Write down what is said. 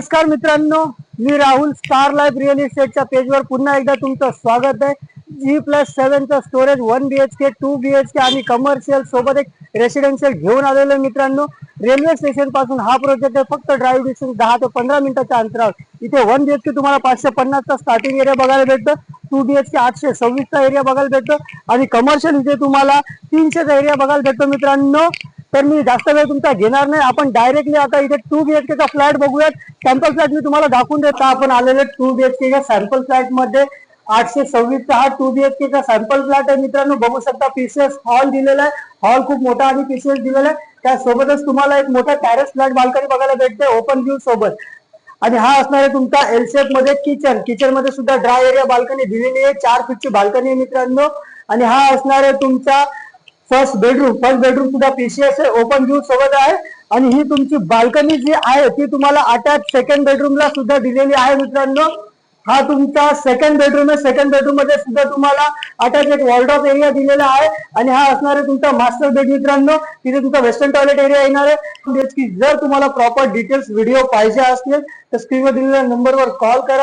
नमस्कार मित्रांनो, मी Rahul star life real इस्टेटच्या पेजवर पुन्हा एकदा तुमचं स्वागत आहे। G+7 चा स्टोरेज 1 BHK 2 BHK आणि कमर्शियल सोबत एक रेसिडेन्शियल घेऊन आलेलो आहे मित्रांनो। रेल्वे स्टेशन पासून हा प्रोजेक्ट आहे, फक्त ड्राइव्ह डिस्टन्स 10 ते 15 मिनिटाच्या अंतरावर। इथे 1 BHK तुम्हाला 550 चा स्टार्टिंग एरिया बघायला भेटतो, 2 BHK 826 चा एरिया बघायला भेटतो आणि कमर्शियल इथे तुम्हाला 300 चा एरिया बघायला भेटतो मित्रांनो। तर मी जास्त वेळ तुमचा घेणार नाही, आपण डायरेक्टली आता इथे 2 BHK चा फ्लॅट बघूयात। सॅम्पल फ्लॅट मी तुम्हाला दाखवून देतो। आपण आलेले 2 BHK च्या सॅम्पल फ्लॅट मध्ये 826 चा हा 2 BHK चा सॅम्पल फ्लॅट आहे मित्रांनो। बघू शकता पीसीएस हॉल दिलेला आहे, हॉल खूप मोठा आणि पीसीएस दिलेला आहे। त्यासोबतच तुम्हाला एक मोठा टॅरेस फ्लॅट बाल्कनी बघायला भेटते ओपन व्ह्यू सोबत। आणि हा असणार आहे तुमचा एल शेप मध्ये किचन। किचन मध्ये सुद्धा ड्राय एरिया बाल्कनी दिलेली आहे, 4 फीटची बाल्कनी आहे मित्रांनो। आणि हा असणार आहे तुमचा फर्स्ट बेडरूम सुद्धा पीसीएस आहे, ओपन व्ह्यू सोबत आहे। आणि ही तुमची बाल्कनी जी आहे ती तुम्हाला अटॅच सेकंड बेडरूमला सुद्धा दिलेली आहे मित्रांनो। हा तुमचा सेकंड बेडरूम आहे, सेकंड बेडरूम मध्ये सुद्धा तुम्हाला अटॅच एक वॉर्डरोब एरिया दिलेला आहे। आणि हा असणार आहे तुमचा मास्टर बेड मित्रांनो, तिथे तुमचा वेस्टर्न टॉयलेट एरिया येणार आहे। जर तुम्हाला प्रॉपर डिटेल्स व्हिडिओ पाहिजे असतील तर स्क्रीनवर दिलेल्या नंबरवर कॉल करा।